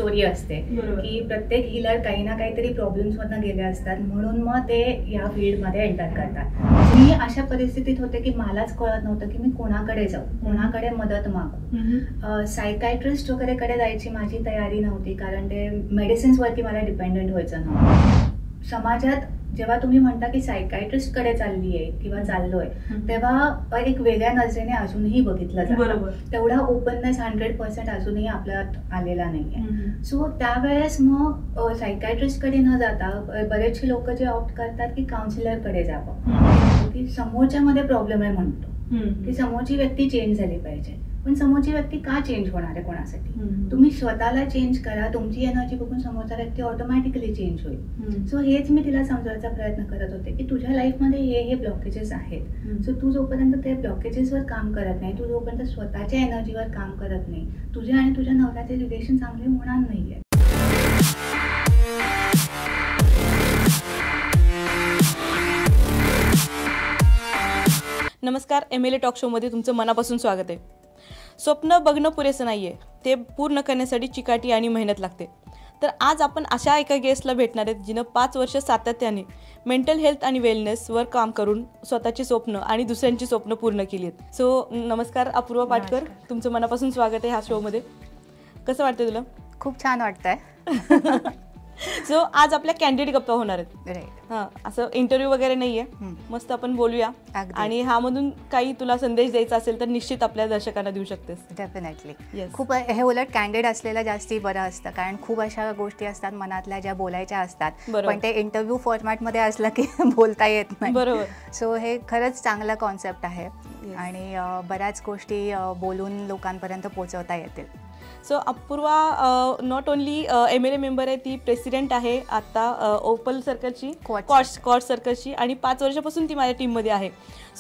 Story असते की प्रत्येक हिलर काही ना काहीतरी प्रॉब्लेम्स मधनं गेले असतात, म्हणून मग ते या फील्डमध्ये एंटर करतात. मी अशा परिस्थितीत होते की मलाच कळत नव्हतं की मी कोणाकडे जाऊ, कोणाकडे मदत मागू. सायकायट्रिस्ट वगैरे कडे जायची माझी तयारी नव्हती, कारण ते मेडिसिन्सवरती मला डिपेंडंट व्हायचं नव्हतं. समाजात जेव्हा तुम्ही म्हणता की सायकायट्रिस्ट कडे चालली आहे किंवा चाललोय, तेव्हा एक वेगळ्या नजरेने अजूनही बघितलं जातं. तेवढा ओपननेस 100% अजूनही आपल्यात आलेला नाहीये. सो त्यावेळेस मग सायकायट्रिस्ट कडे न जाता बरेचसे लोक जे ऑप्ट करतात की काउन्सिलर कडे जावं, की समोरच्या मध्ये प्रॉब्लेम आहे म्हणतो की समोरची व्यक्ती चेंज झाली पाहिजे. पण समोरची व्यक्ती का चेंज होणार आहे कोणासाठी? तुम्ही स्वतःला चेंज करा, तुमची एनर्जी बघून समोरचा व्यक्ती ऑटोमॅटिकली चेंज होईल. सो हेच मी तिला समजवायचा प्रयत्न करत होते की तुझ्या लाईफमध्ये हे ब्लॉकेजेस आहेत. सो तू जोपर्यंत ते ब्लॉकेजेसवर काम करत नाही, तू जोपर्यंत स्वतःच्या एनर्जीवर काम करत नाही, तुझ्या आणि तुझ्या नवऱ्याचे रिलेशन चांगले होणार नाहीये. नमस्कार, MLA टॉक शोमध्ये तुमचं मनापासून स्वागत आहे. स्वप्न बघणं पुरेसं नाही आहे, ते पूर्ण करण्यासाठी चिकाटी आणि मेहनत लागते. तर आज आपण अशा एका गेस्टला भेटणार आहेत जिनं 5 वर्ष सातत्याने मेंटल हेल्थ आणि वेलनेसवर काम करून स्वतःची स्वप्न आणि दुसऱ्यांची स्वप्न पूर्ण केली आहेत. सो नमस्कार अपूर्वा पाटकर, तुमचं मनापासून स्वागत आहे ह्या शोमध्ये. कसं वाटतं तुला? खूप छान वाटतंय. सो आज आपल्या कॅन्डिडेट गप्पा होणार आहेत. राईट. हां, असं इंटरव्ह्यू वगैरे नाहीये, मस्त आपण बोलूया. आणि ह्यामधून काही तुला संदेश द्यायचा असेल तर निश्चित आपल्या दर्शकांना देऊ शकतेस. डेफिनेटली. खूप हे उलट कॅन्डिडेट असलेलं जास्ती बरं असतं, कारण खूप अशा गोष्टी असतात मनातल्या ज्या बोलायच्या असतात, पण ते इंटरव्ह्यू फॉर्मॅटमध्ये असलं की बोलता येत नाही. बरोबर. सो हे खरंच चांगला कॉन्सेप्ट आहे आणि बऱ्याच गोष्टी बोलून लोकांपर्यंत पोहोचवता येतील. So Apurva not only MLA member आहे, ती प्रेसिडेंट आहे आता ओपल सर्कलची, कॉर्ड सर्कलची, आणि 5 वर्षापासून ती माझ्या टीममध्ये आहे.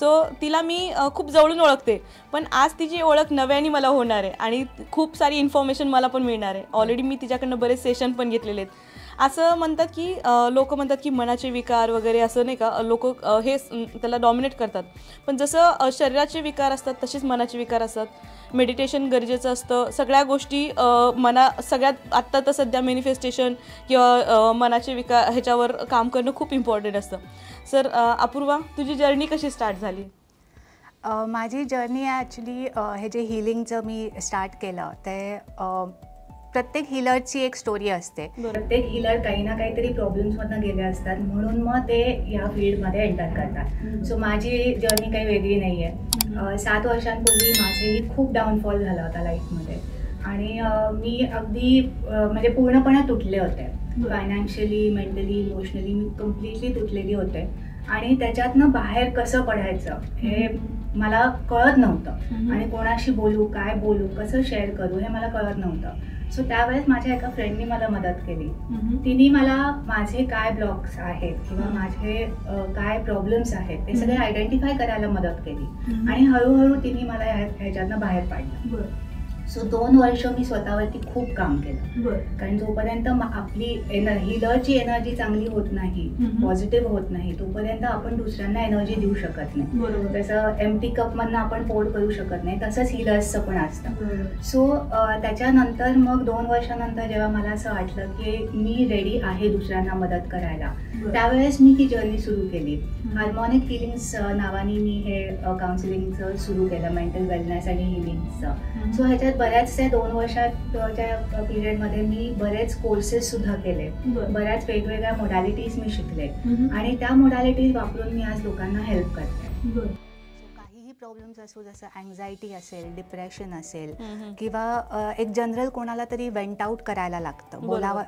सो तिला मी खूप जवळून ओळखते, पण आज तिची ओळख नव्याने मला होणार आहे आणि खूप सारी इन्फॉर्मेशन मला पण मिळणार आहे. ऑलरेडी मी तिच्याकडनं बरेच सेशन पण घेतलेले आहेत. असं म्हणतात की लोक म्हणतात की मनाचे विकार वगैरे असं नाही का, लोक हे त्याला डॉमिनेट करतात. पण जसं शरीराचे विकार असतात तसेच मनाचे विकार असतात. मेडिटेशन गरजेचं असतं. सगळ्या गोष्टी सगळ्यात आत्ता तर सध्या मॅनिफेस्टेशन किंवा मनाचे विकार ह्याच्यावर काम करणं खूप इम्पॉर्टंट असतं. सर अपूर्वा, तुझी जर्नी कशी स्टार्ट झाली? माझी जर्नी ॲक्च्युली हे जे हिलिंगचं मी स्टार्ट केलं ते प्रत्येक हिलरची एक स्टोरी असते. प्रत्येक हिलर काही ना काहीतरी प्रॉब्लेम्समधनं गेले असतात, म्हणून मग ते या फील्डमध्ये एंटर करतात. सो माझी जर्नी काही वेगळी नाही आहे. 7 वर्षांपूर्वी माझेही खूप डाऊनफॉल झाला होता लाईफमध्ये आणि मी अगदी म्हणजे पूर्णपणे तुटले होते. फायनान्शियली, मेंटली, इमोशनली मी कम्प्लिटली तुटलेली होते आणि त्याच्यातनं बाहेर कसं पडायचं हे मला कळत नव्हतं आणि कोणाशी बोलू, काय बोलू, कसं शेअर करू हे मला कळत नव्हतं. सो त्यावेळेस माझ्या एका फ्रेंडनी मला मदत केली. तिने मला माझे काय ब्लॉक्स आहेत किंवा माझे काय प्रॉब्लेम्स आहेत ते सगळे आयडेंटिफाय करायला मदत केली आणि हळूहळू तिने मला ह्याच्यातनं बाहेर पाडलं. सो 2 वर्ष मी स्वतःवरती खूप काम केलं, कारण जोपर्यंत आपली हिलरची एनर्जी चांगली होत नाही, पॉझिटिव्ह होत नाही, तोपर्यंत आपण दुसऱ्यांना एनर्जी देऊ शकत नाही. जसं एम्प्टी कपमधनं आपण पोर्ट करू शकत नाही, तसंच हिलर्सचं पण असतं. सो त्याच्यानंतर मग 2 वर्षानंतर जेव्हा मला असं वाटलं की मी रेडी आहे दुसऱ्यांना मदत करायला, त्यावेळेस मी ही जर्नी सुरू केली. हार्मोनिक हिलिंग्स नावाने मी हे काउन्सिलिंगचं सुरू केलं, मेंटल वेलनेस आणि हिलिंगचं. सो ह्याच्यात बऱ्याचशा 2 वर्षाच्या पिरियडमध्ये मी बरेच कोर्सेस सुद्धा केले, बऱ्याच वेगवेगळ्या मोडॅलिटीज मी शिकले आणि त्या मोडॅलिटीज वापरून मी आज लोकांना हेल्प करते. प्रॉब्लेम्स असो, जसं अँझायटी असेल, डिप्रेशन असेल किंवा एक जनरल कोणाला तरी वेंट आउट करायला लागतं,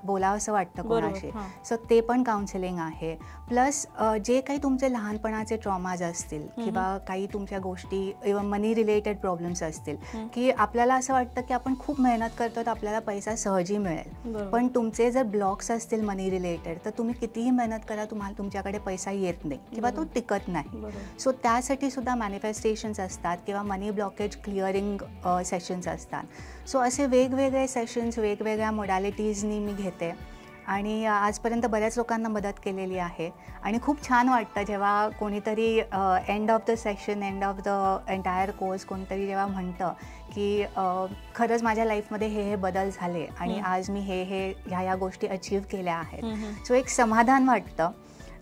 बोलावंसं वाटतं कोणाशी, सो ते पण काउन्सिलिंग आहे. प्लस जे काही तुमचे लहानपणाचे ट्रॉमाज असतील किंवा काही तुमच्या गोष्टी इव्हन मनी रिलेटेड प्रॉब्लेम्स असतील की आपल्याला असं वाटतं की आपण खूप मेहनत करतो तर आपल्याला पैसा सहजी मिळेल, पण तुमचे जर ब्लॉक्स असतील मनी रिलेटेड तर तुम्ही कितीही मेहनत करा, तुम्हाला तुमच्याकडे पैसा येत नाही किंवा तो टिकत नाही. सो त्यासाठी सुद्धा मॅनिफेस्टेशन असतात किंवा मनी ब्लॉकेज क्लिअरिंग सेशन्स असतात. सो असे वेगवेगळे सेशन्स वेगवेगळ्या मोडॅलिटीजनी मी घेते आणि आजपर्यंत बऱ्याच लोकांना मदत केलेली आहे आणि खूप छान वाटतं जेव्हा कोणीतरी end of the session, end of the entire course कोणतरी जेव्हा म्हणतं की खरंच माझ्या लाईफमध्ये हे बदल झाले आणि आज मी ह्या गोष्टी अचीव्ह केल्या आहेत. सो एक समाधान वाटतं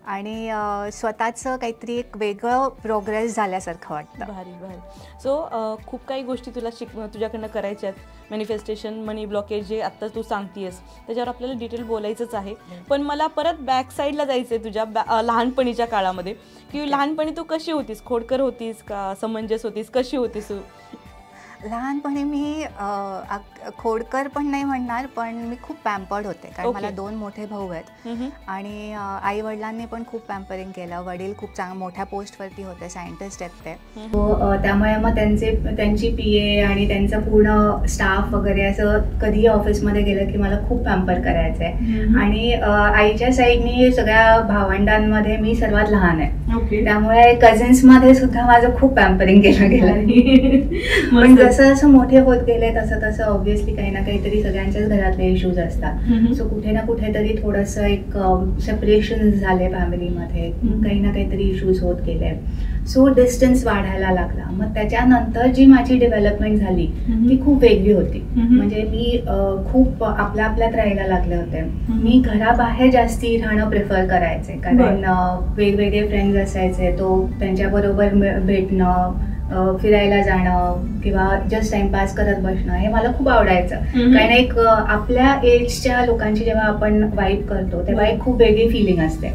आणि स्वतःचं काहीतरी एक वेगळं प्रोग्रेस झाल्यासारखं वाटतं. भारी भारी. सो खूप काही गोष्टी तुझ्याकडनं करायच्या आहेत. मॅनिफेस्टेशन, मनी ब्लॉकेज जे आत्ता तू सांगतेस त्याच्यावर आपल्याला डिटेल बोलायचंच आहे. पण मला परत बॅक साईडला जायचं आहे तुझ्या लहानपणीच्या काळामध्ये, की लहानपणी तू कशी होतीस? खोडकर होतीस का समंजस होतीस? कशी होतीस तू? लहानपणी मी खोडकर पण नाही म्हणणार, पण मी खूप पॅम्पर्ड होते कारण मला 2 मोठे भाऊ आहेत आणि आई वडिलांनी पण खूप पॅम्परिंग केलं. वडील खूप मोठ्या पोस्टवरती होते, सायंटिस्ट आहेत ते. त्यामुळे मग त्यांची PA आणि त्यांचा पूर्ण स्टाफ वगैरे असं कधीही ऑफिसमध्ये गेलं की मला खूप पॅम्पर करायचं आहे. आणि आईच्या साईडनी सगळ्या भावंडांमध्ये मी सर्वात लहान आहे, त्यामुळे कझिन्समध्ये सुद्धा माझं खूप पॅम्परिंग केलं गेलं. पण जसं जसं मोठे होत गेले तसं तसं ऑब्व्हियसली काही ना काहीतरी सगळ्यांच्याच घरातले इश्यूज असतात. सो कुठे ना कुठेतरी थोडंसं एक सेपरेशन झाले फॅमिलीमध्ये, काही ना काहीतरी इश्यूज होत गेले. सो डिस्टन्स वाढायला लागला. मग त्याच्यानंतर जी माझी डेव्हलपमेंट झाली ती खूप वेगळी होती. म्हणजे मी खूप आपल्यात राहायला लागले होते. मी घराबाहेर जास्ती राहणं प्रिफर करायचे कारण वेगवेगळे फ्रेंड्स असायचे, तो त्यांच्याबरोबर भेटणं, फिरायला जाणं किंवा जस्ट टाइमपास करत बसणं हे मला खूप आवडायचं. कारण एक आपल्या एजच्या लोकांची जेव्हा आपण वाईब करतो तेव्हा एक खूप वेगळी फिलिंग असते.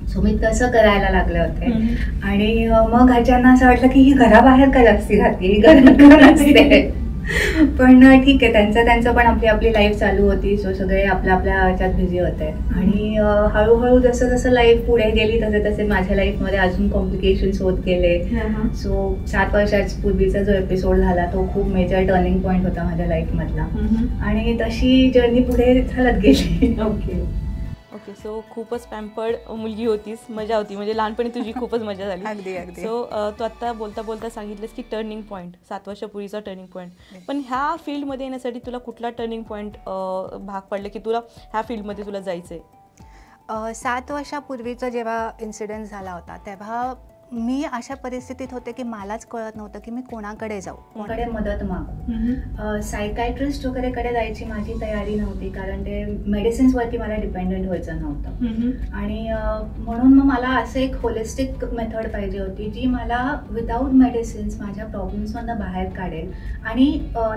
सो मी तसं करायला लागले होते. आणि मग घरच्यांना असं वाटलं की ही घराबाहेर का जास्ती राहते, ही घरात नसते. पण ठीक आहे, त्यांचं पण आपली लाईफ चालू होती. सो सगळे आपल्या ह्याच्यात बिझी होते. आणि हळूहळू जसं जसं लाईफ पुढे गेली तसे तसे माझ्या लाईफमध्ये अजून कॉम्प्लिकेशन्स होत गेले. सो 7 वर्षापूर्वीचा जो एपिसोड झाला तो खूप मेजर टर्निंग पॉईंट होता माझ्या लाईफमधला. आणि तशी जर्नी पुढे चालत गेली. ओके. सो खूपच पॅम्पर्ड मुलगी होतीस, मजा होती, म्हणजे लहानपणी तुझी खूपच मजा झाली. अगदी. सो तू आत्ता बोलता सांगितलंस की टर्निंग पॉईंट, 7 वर्षापूर्वीचा टर्निंग पॉईंट. पण ह्या फील्डमध्ये येण्यासाठी तुला कुठला टर्निंग पॉईंट भाग पडले की तुला ह्या फील्डमध्ये तुला जायचं आहे? 7 वर्षापूर्वीचा जेव्हा इन्सिडेंट झाला होता तेव्हा मी अशा परिस्थितीत होते की मलाच कळत नव्हतं की मी कोणाकडे जाऊ, कोणाकडे मदत मागू. सायकायट्रिस्ट वगैरेकडे जायची माझी तयारी नव्हती कारण ते मेडिसिन्सवरती मला डिपेंडंट व्हायचं नव्हतं. आणि म्हणून मग मला असं एक होलिस्टिक मेथड पाहिजे होती जी मला विदाऊट मेडिसिन्स माझ्या प्रॉब्लेम्समधनं बाहेर काढेल आणि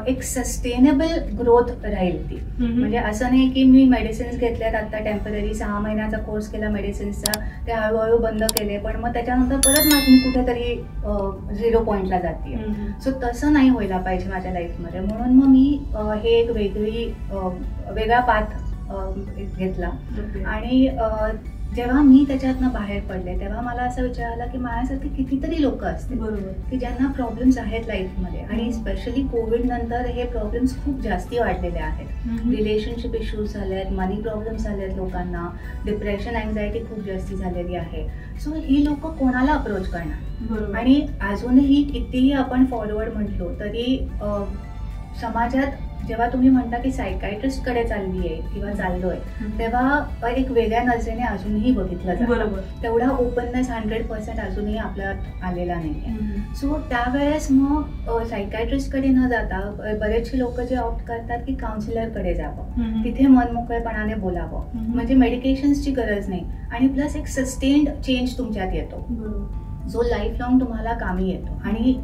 एक सस्टेनेबल ग्रोथ राहील ती. म्हणजे असं नाही की मी मेडिसिन्स घेतल्यात, आता टेम्पररी 6 महिन्याचा कोर्स केला मेडिसिन्सचा, ते हळूहळू बंद केले, पण मग त्याच्यानंतर परत मी कुठेतरी 0 पॉईंटला जाते. सो तसं नाही व्हायला पाहिजे माझ्या लाईफमध्ये. म्हणून मग मी हे एक वेगळा पाथ घेतला. आणि जेव्हा मी त्याच्यातनं बाहेर पडले तेव्हा मला असं विचार आला की माझ्यासारखे कितीतरी लोक असतील की ज्यांना प्रॉब्लेम्स आहेत लाईफमध्ये. आणि स्पेशली कोविड नंतर हे प्रॉब्लेम्स खूप जास्ती वाढलेले आहेत. रिलेशनशिप इश्यूज झाले आहेत, मनी प्रॉब्लेम्स झाले आहेत लोकांना, डिप्रेशन, अँझायटी खूप जास्ती झालेली आहे. सो ही लोक कोणाला अप्रोच करणार? आणि अजूनही कितीही आपण फॉरवर्ड म्हटलो तरी समाजात जेव्हा तुम्ही म्हणता की सायकायट्रिस्टकडे चालली आहे किंवा चाललोय तेव्हा एक वेगळ्या नजरेने अजूनही बघितलं जातं. तेवढा ओपननेस 100% अजूनही आपल्यात आलेला नाहीये. सो त्यावेळेस मग सायकायट्रिस्टकडे न जाता बरेचसे लोक जे ऑप्ट करतात की काउन्सिलरकडे जावं, तिथे मनमोकळेपणाने बोलावं. म्हणजे मेडिकेशन्सची गरज नाही आणि प्लस एक सस्टेन्ड चेंज तुमच्यात येतो जो लाईफ लॉंग तुम्हाला कामी येतो. आणि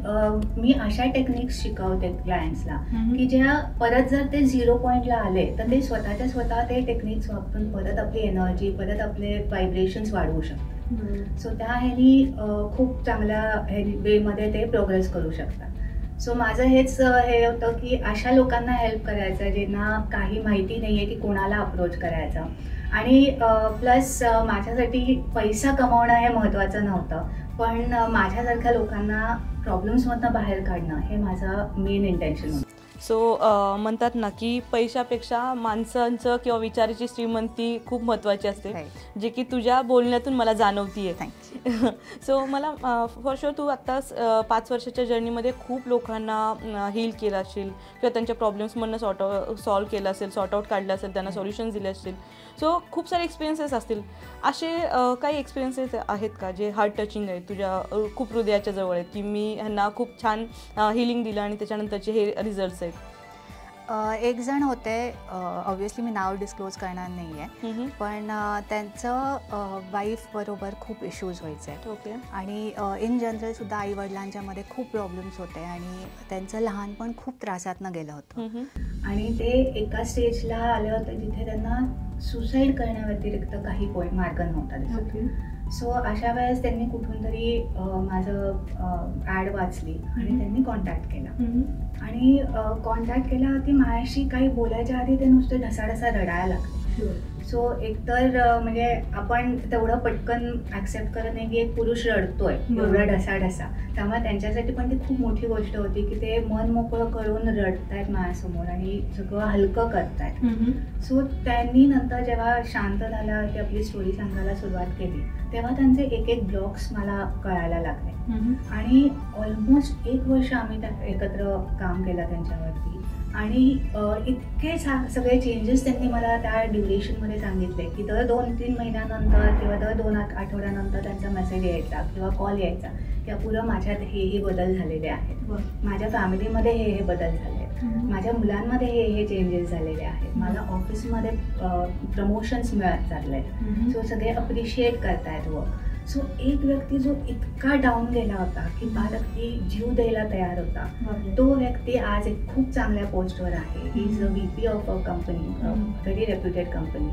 मी अशा टेक्निक्स शिकवते क्लायंट्सला की ज्या परत जर ते 0 पॉईंटला आले तर ते स्वतः ते टेक्निक्स वापरून परत आपली एनर्जी, परत आपले व्हायब्रेशन्स वाढवू शकतात. सो त्या ह्यानी खूप चांगल्या वेमध्ये ते प्रोग्रेस करू शकतात. सो माझं हेच हे होतं की अशा लोकांना हेल्प करायचं ज्यांना काही माहिती नाही आहे की कोणाला अप्रोच करायचा. आणि प्लस माझ्यासाठी पैसा कमवणं हे महत्त्वाचं नव्हतं, पण माझ्यासारख्या लोकांना प्रॉब्लेम्समधनं बाहेर काढणं हे माझं मेन इंटेन्शन होतं. सो म्हणतात ना की पैशापेक्षा माणसांचं किंवा विचाराची श्रीमंती खूप महत्त्वाची असते, जे की तुझ्या बोलण्यातून मला जाणवतीये. थँक्यू. सो मला फॉर शुअर तू आत्ता 5 वर्षाच्या जर्नीमध्ये खूप लोकांना हील केलं असेल किंवा त्यांच्या प्रॉब्लेम्समधनं सॉल्व्ह केलं असेल, सॉर्ट आउट काढलं असेल, त्यांना सोल्युशन्स दिले असतील. सो खूप सारे एक्सपिरियन्सेस असतील. असे काही एक्सपिरियन्सेस आहेत का जे हार्ट टचिंग आहेत, तुझ्या खूप हृदयाच्या जवळ आहेत, की मी ह्यांना खूप छान हिलिंग दिलं आणि त्याच्यानंतरचे हे रिझल्ट्स आहेत? एक जण होते, ऑब्व्हियसली मी नाव डिस्क्लोज करणार नाही आहे, पण त्यांचं वाईफ बरोबर खूप इश्यूज व्हायचे. ओके. आणि इन जनरलसुद्धा आईवडिलांच्यामध्ये खूप प्रॉब्लेम्स होते आणि त्यांचं लहानपण खूप त्रासातनं गेलं होतं. आणि ते एका स्टेजला आले होते जिथे त्यांना सुसाईड करण्याव्यतिरिक्त काही मार्ग नव्हता. सो अशा वेळेस त्यांनी कुठून तरी माझं ॲड वाचली आणि त्यांनी कॉन्टॅक्ट केला. आणि कॉन्टॅक्ट केला ती माझ्याशी काही बोलायच्या आधी ते नुसते ढसाढसा रडायला लागले. सो एकतर म्हणजे आपण तेवढं पटकन ॲक्सेप्ट करत नाही की एक पुरुष रडतोय एवढा ढसाढसा, त्यामुळे त्यांच्यासाठी पण ती खूप मोठी गोष्ट होती की ते मन मोकळं करून रडतायत माझ्यासमोर आणि सगळं हलकं करतायत. सो त्यांनी नंतर जेव्हा शांत झाला की आपली स्टोरी सांगायला सुरुवात केली तेव्हा त्यांचे एक एक ब्लॉग्स मला कळायला लागले. आणि ऑलमोस्ट 1 वर्ष आम्ही एकत्र काम केलं त्यांच्यावरती आणि इतके सगळे चेंजेस त्यांनी मला त्या ड्युरेशनमध्ये सांगितले की दर 2-3 महिन्यानंतर किंवा दर 2 आठवड्यानंतर त्यांचा मेसेज यायचा किंवा कॉल यायचा की अपूर्वा माझ्यात हे बदल झालेले आहेत, माझ्या फॅमिलीमध्ये हे बदल झाले आहेत, माझ्या मुलांमध्ये हे चेंजेस झालेले आहेत, मला ऑफिसमध्ये प्रमोशन्स मिळत चालले आहेत. सो सगळे अप्रिशिएट करतायत वर्क. सो एक व्यक्ती जो इतका डाऊन गेला होता की अगदी जीव द्यायला तयार होता, तो व्यक्ती आज एक खूप चांगल्या पोस्टवर आहे. He is a VP of a company, very reputed company.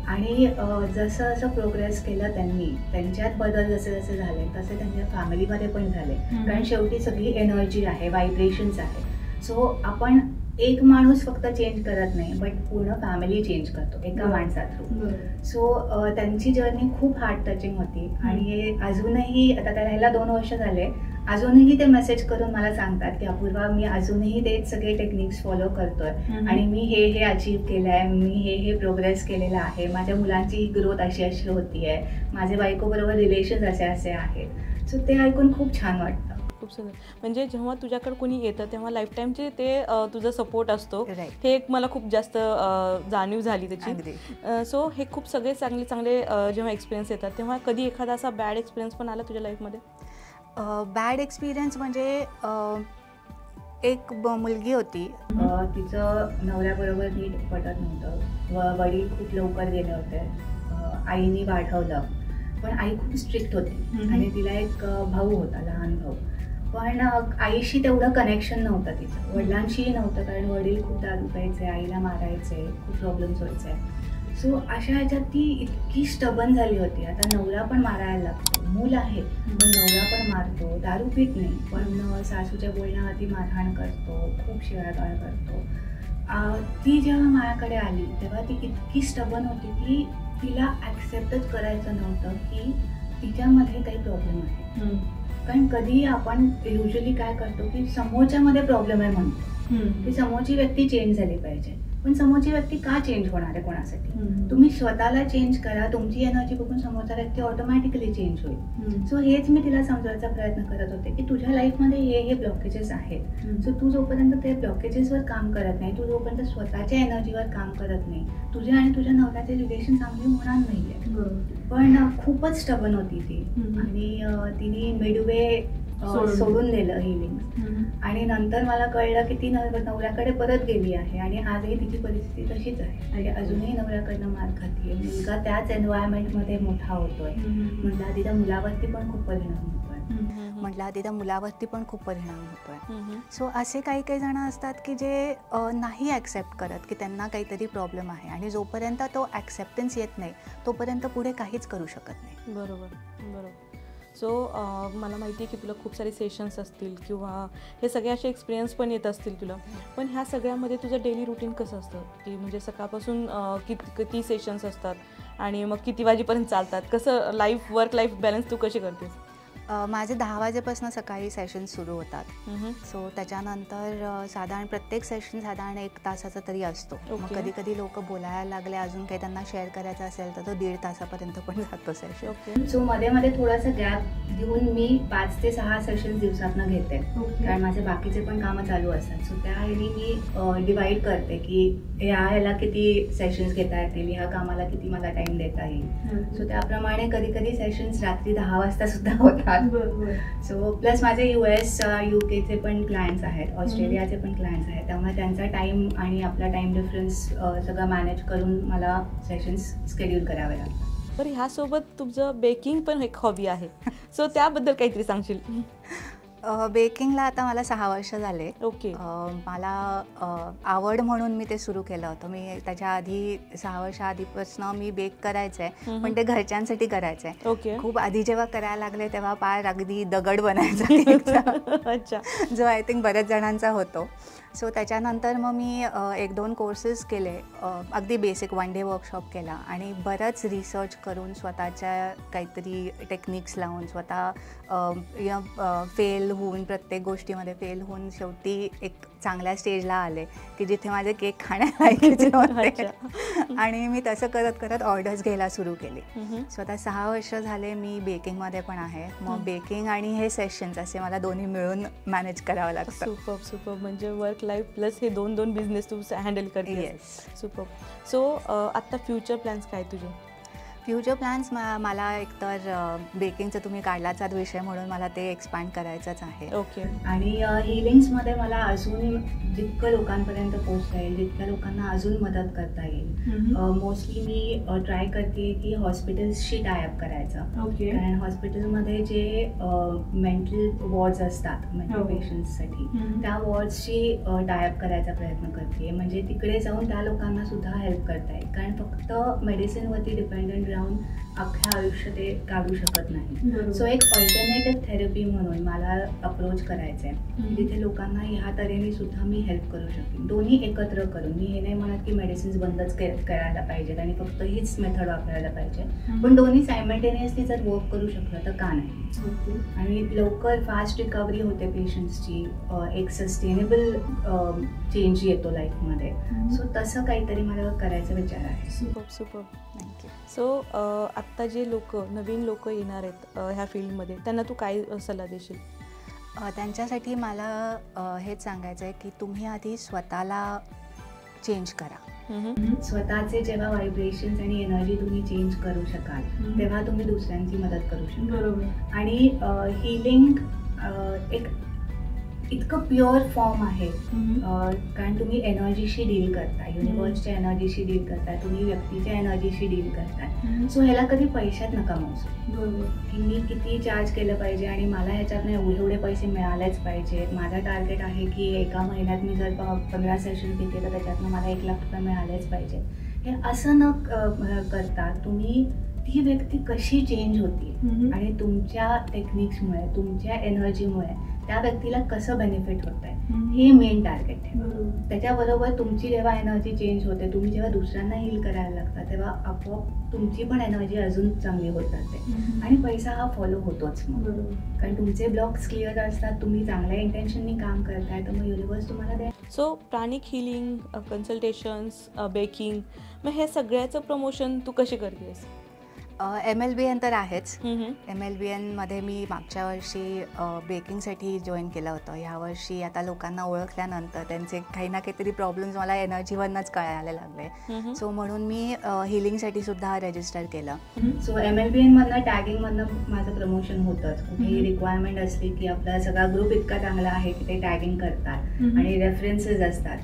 आणि जसं जसं प्रोग्रेस केलं त्यांनी, त्यांच्यात बदल जसे जसे झाले तसे त्यांच्या फॅमिलीमध्ये पण झाले. कारण शेवटी सगळी एनर्जी आहे, व्हायब्रेशन्स आहे. सो आपण एक माणूस फक्त चेंज करत नाही बट पूर्ण फॅमिली चेंज करतो एका माणसा थ्रू. सो त्यांची जर्नी खूप हार्ट टचिंग होती. आणि अजूनही आता त्याला 2 वर्ष झाले, अजूनही ते मेसेज करून मला सांगतात की अपूर्वा मी अजूनही तेच सगळे टेक्निक्स फॉलो करतोय आणि मी हे अचीव्ह केलं आहे, मी हे प्रोग्रेस केलेलं आहे, माझ्या मुलांची ग्रोथ अशी होती आहे, माझे बायकोबरोबर रिलेशन्स असे आहेत. सो ते ऐकून खूप छान वाटतं. खूप सुंदर. म्हणजे जेव्हा तुझ्याकडे कोणी येतं तेव्हा लाईफटाईमचे ते तुझा सपोर्ट असतो, हे एक मला खूप जास्त जाणीव झाली त्याची. सो हे खूप सगळे चांगले चांगले जेव्हा एक्सपिरियन्स येतात तेव्हा कधी एखादा असा बॅड एक्सपिरियन्स पण आला तुझ्या लाईफमध्ये? बॅड एक्सपिरियन्स म्हणजे एक मुलगी होती, तिचं नवऱ्याबरोबर नीट पटत नव्हतं, वडील खूप लवकर गेले होते, आईने वाढवलं पण आई खूप स्ट्रिक्ट होती आणि तिला एक भाऊ होता, लहान भाऊ. पण आईशी तेवढं कनेक्शन नव्हतं तिचं, वडिलांशीही नव्हतं कारण वडील खूप दारू प्यायचे, आईला मारायचे, खूप प्रॉब्लेम्स व्हायचे. सो अशा ह्याच्यात ती इतकी स्टबन झाली होती. आता नवरा पण मारायला लागतो, मूल आहे पण नवरा पण मारतो, दारू पित नाही पण सासूच्या बोलण्यावरती मारहाण करतो, खूप शिवागाळ करतो. ती जेव्हा माझ्याकडे आली तेव्हा ती इतकी स्टबन होती की तिला ॲक्सेप्टच करायचं नव्हतं की तिच्यामध्ये काही प्रॉब्लेम आहे. कारण कधी आपण युजली काय करतो की समोरच्यामध्ये प्रॉब्लेम आहे म्हणतो की समोरची व्यक्ती चेंज झाली पाहिजे, पण समोरची व्यक्ती का चेंज होणार आहे कोणासाठी? तुम्ही स्वतःला चेंज करा, तुमची एनर्जी बघून समोरचा व्यक्ती ऑटोमॅटिकली चेंज होईल. सो हेच मी तिला समजायचा प्रयत्न करत होते की तुझ्या लाईफमध्ये हे ब्लॉकेजेस आहेत. सो तू जोपर्यंत ते ब्लॉकेजेसवर काम करत नाही, तू जोपर्यंत स्वतःच्या एनर्जीवर काम करत नाही, तुझ्या आणि तुझ्या नवऱ्याचे रिलेशन चांगली होणार नाहीये. पण खूपच स्टबन होती ती आणि तिने मिडवे सोडून दिलं हिलिंग. आणि नंतर मला कळलं की ती नवऱ्याकडे परत गेली आहे आणि आजही तिची परिस्थिती तशीच आहे. अजूनही नवऱ्याकडनं मार खातीये, मुलगा त्याच एन्व्हायरमेंटमध्ये मोठा होतोय. म्हटलं आधी त्या मुलावरती पण खूप परिणाम होतोय. सो असे काही जण असतात की जे नाही ॲक्सेप्ट करत की त्यांना काहीतरी प्रॉब्लेम आहे आणि जोपर्यंत तो ॲक्सेप्टन्स येत नाही तोपर्यंत पुढे काहीच करू शकत नाही. बरोबर. सो मला माहिती आहे की तुला खूप सारे सेशन्स असतील किंवा हे सगळे असे एक्सपिरियन्स पण येत असतील तुला, पण ह्या सगळ्यामध्ये तुझं डेली रुटीन कसं असतं की म्हणजे सकाळपासून किती सेशन्स असतात आणि मग किती वाजेपर्यंत चालतात, कसं वर्क लाईफ बॅलन्स तू कशी करतेस? माझे 10 वाजेपासून सकाळी सेशन सुरू होतात. सो त्याच्यानंतर साधारण प्रत्येक सेशन साधारण 1 तासाचा तरी असतो. मग कधी कधी लोक बोलायला लागले, अजून काही त्यांना शेअर करायचं असेल तर तो 1.5 तासापर्यंत पण जातो सेशन. सो मध्ये मध्ये थोडासा गॅप देऊन मी 5 ते 6 सेशन दिवसातनं घेते, कारण माझे बाकीचे पण कामं चालू असतात. सो त्यावेळी मी डिवाइड करते की ह्याला किती सेशन्स घेता येतील, ह्या कामाला किती मला टाइम देता येईल. सो त्याप्रमाणे कधी कधी सेशन्स रात्री 10 वाजता सुद्धा होतात. सो प्लस माझे US UK पण क्लायंट्स आहेत, ऑस्ट्रेलियाचे पण क्लायंट्स आहेत, त्यामुळे त्यांचा टाइम आणि आपला टाइम डिफरन्स सगळं मॅनेज करून मला सेशन्स शेड्यूल करावे लागतात. बरं, ह्यासोबत तुझं बेकिंग पण एक हॉबी आहे, सो त्याबद्दल काहीतरी सांगशील? बेकिंगला आता मला 6 वर्ष झाले. ओके. मला आवड म्हणून मी ते सुरू केलं होतं. मी त्याच्या आधी 6 वर्ष आधीपासून मी बेक करायचंय, पण ते घरच्यांसाठी करायचंय. ओके. खूप आधी जेव्हा करायला लागले तेव्हा पार अगदी दगड बनायचा. अच्छा. जो आय थिंक बऱ्याच जणांचा होतो. सो त्याच्यानंतर मग मी 1-2 कोर्सेस केले, अगदी बेसिक 1 डे वर्कशॉप केला आणि बरंच रिसर्च करून स्वतःच्या काहीतरी टेक्निक्स लावून स्वतः फेल होऊन, प्रत्येक गोष्टीमध्ये फेल होऊन शेवटी एक चांगल्या स्टेजला आले की जिथे माझे केक खाण्याला होते. आणि मी तसं करत करत ऑर्डर्स घ्यायला सुरू केली. सो आता 6 वर्ष झाले मी बेकिंगमध्ये पण आहे. मग बेकिंग आणि हे सेशन्स असे मला दोन्ही मिळून मॅनेज करावं लागतं. Super super. म्हणजे वर्क लाईफ प्लस हे 2 बिझनेस तू हँडल करते. येस. सुपर. सो आत्ता फ्युचर प्लॅन्स काय तुझे? फ्युचर प्लॅन्स मला एकतर बेकिंगचं तुम्ही काढलाचाच विषय म्हणून मला ते एक्सपॅन्ड करायचंच आहे. ओके. आणि हिलिंग्समध्ये मला अजून जितकं लोकांपर्यंत पोहोचता येईल, जितक्या लोकांना अजून मदत करता येईल, मोस्टली मी ट्राय करते की हॉस्पिटल्सशी टायअप करायचं. कारण हॉस्पिटलमध्ये जे मेंटल वॉर्ड्स असतात मेंटल पेशंट्ससाठी, त्या वॉर्ड्सशी टायअप करायचा प्रयत्न करते. म्हणजे तिकडे जाऊन त्या लोकांना सुद्धा हेल्प करता येईल, कारण फक्त मेडिसिनवरती डिपेंडंट राहून अख्ख्या आयुष्य ते काढू शकत नाही. सो एक अल्टरनेटिव्ह थेरपी म्हणून मला अप्रोच करायचं आहे, जिथे लोकांना ह्या तऱ्हेने सुद्धा मी हेल्प करू शकेन. दोन्ही एकत्र करून. मी हे नाही म्हणत की मेडिसिन्स बंदच करायला पाहिजेत आणि फक्त हीच मेथड वापरायला पाहिजे, पण दोन्ही सायमल्टेनियसली जर वर्क करू शकलं तर का नाही. आणि लवकर फास्ट रिकव्हरी होते पेशंट्सची, एक सस्टेनेबल चेंज येतो लाईफमध्ये. सो तसं काहीतरी मला करायचा विचार आहे. Super super. थँक्यू. सो आत्ता जे नवीन लोक येणार आहेत ह्या फील्डमध्ये, त्यांना तू काय सल्ला देशील? त्यांच्यासाठी मला हेच सांगायचं आहे की तुम्ही आधी स्वतःला चेंज करा. स्वतःचे जेव्हा व्हायब्रेशन्स आणि एनर्जी तुम्ही चेंज करू शकाल तेव्हा तुम्ही दुसऱ्यांची मदत करू शकाल. बरोबर. आणि हिलिंग एक इतकं प्युअर फॉर्म आहे, कारण तुम्ही एनर्जीशी डील करताय, युनिवर्सच्या एनर्जीशी डील करताय, तुम्ही व्यक्तीच्या एनर्जीशी डील करताय. सो ह्याला कधी पैशात नका मोजू की मी किती चार्ज केलं पाहिजे आणि मला ह्याच्यातनं एवढे पैसे मिळालेच पाहिजेत. माझा टार्गेट आहे की एका महिन्यात मी जर 15 सेशन घेतले तर त्याच्यातनं मला 1 लाख रुपये मिळालेच पाहिजे. हे असं न करता तुम्ही ती व्यक्ती कशी चेंज होती आणि तुमच्या टेक्निक्समुळे, तुमच्या एनर्जीमुळे त्या व्यक्तीला कसं बेनिफिट होत आहे, हे मेन टार्गेट आहे. त्याच्याबरोबर तुमची जेव्हा एनर्जी चेंज होते, तुम्ही जेव्हा दुसऱ्यांना हील करायला लागता, तेव्हा आपोआप तुमची पण एनर्जी अजून चांगली होत जाते आणि पैसा हा फॉलो होतोच. मग कारण तुमचे ब्लॉक्स क्लिअर असतात, तुम्ही चांगल्या इंटेन्शननी काम करताय, तर मग युनिवर्स तुम्हाला द्या. सो प्राणिक हिलिंग, कन्सल्टेशन्स, बेकिंग, मग हे सगळ्याचं प्रमोशन तू कशी करतेस? MLBN तर आहेच. MLBNमध्ये मी मागच्या वर्षी बेकिंगसाठी जॉईन केलं होतं. ह्यावर्षी आता लोकांना ओळखल्यानंतर त्यांचे काही ना काहीतरी प्रॉब्लेम्स मला एनर्जीवरनंच कळायला लागले. सो म्हणून मी हिलिंगसाठी सुद्धा रजिस्टर केलं. सो MLBNमधनं टॅगिंगमधनं माझं प्रमोशन होतंच. कुठेही रिक्वायरमेंट असली की आपला सगळा ग्रुप इतका चांगला आहे की ते टॅगिंग करतात आणि रेफरन्सेस असतात.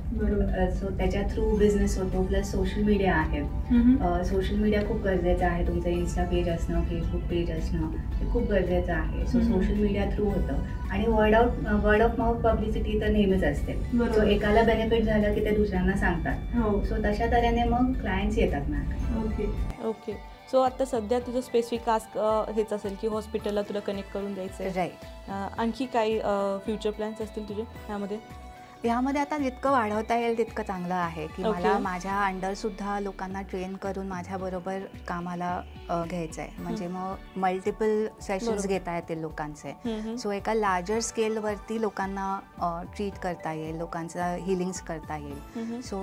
सो त्याच्या थ्रू बिझनेस होतो. प्लस सोशल मीडिया आहे. सोशल मीडिया खूप गरजेचं आहे. तुमचं इन्स्टा पेज असणं, फेसबुक पेज असणं हे खूप गरजेचं आहे. सो सोशल मीडिया थ्रू होतं आणि वर्ड ऑफ माउथ पब्लिसिटी तर नेहमीच असते. सो एकाला बेनिफिट झालं की ते दुसऱ्यांना सांगतात. सो तशा तऱ्हेने मग क्लायंट्स येतात ना. ओके. सो आता सध्या तुझं स्पेसिफिक टास्क हेच असेल की हॉस्पिटलला तुला कनेक्ट करून द्यायचं आहे. राईट. आणखी काही फ्युचर प्लॅन्स असतील तुझे ह्यामध्ये? ह्यामध्ये आता जितकं वाढवता येईल तितकं चांगलं आहे की मला माझ्या अंडरसुद्धा लोकांना ट्रेन करून माझ्याबरोबर कामाला घ्यायचं आहे. म्हणजे मग मल्टिपल सेशन्स घेता येतील लोकांचे. सो एका लार्जर स्केलवरती लोकांना ट्रीट करता येईल, लोकांचं हिलिंग्स करता येईल. सो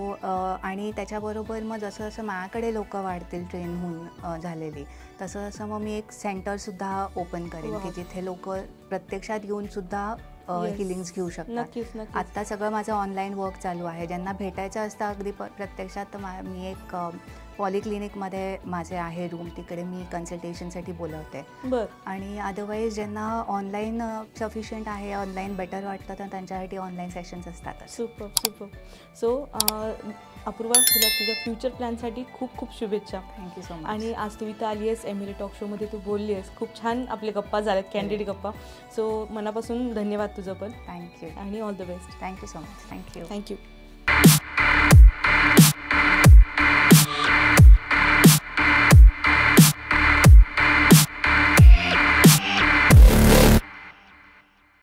आणि त्याच्याबरोबर मग जसं जसं माझ्याकडे लोक वाढतील ट्रेन होऊन झालेली, तसं तसं मग मी एक सेंटरसुद्धा ओपन करेन की जिथे लोक प्रत्यक्षात येऊन सुद्धा हिलिंग्स घेऊ शकतात. आत्ता सगळं माझं ऑनलाईन वर्क चालू आहे. ज्यांना भेटायचं असतं अगदी प्रत्यक्षात, तर मी एक पॉलिक्लिनिकमध्ये माझे आहे रूम, तिकडे मी कन्सल्टेशनसाठी बोलवते. आणि अदरवाईज ज्यांना ऑनलाईन सफिशियंट आहे, ऑनलाईन बेटर वाटतं, तर त्यांच्यासाठी ऑनलाईन सेशन्स असतात. Super super. सो अपूर्वा, तुला तुझ्या फ्युचर प्लॅनसाठी खूप खूप शुभेच्छा. Thank you so much. आणि आज तू इथं आली आहेस, एमएलए टॉक शोमध्ये तू बोलली आहेस, खूप छान आपले गप्पा झाल्यात, कॅन्डिड गप्पा. सो मनापासून धन्यवाद तुझं पण. थँक्यू आणि all the best. Thank you so much. Thank you. Thank you.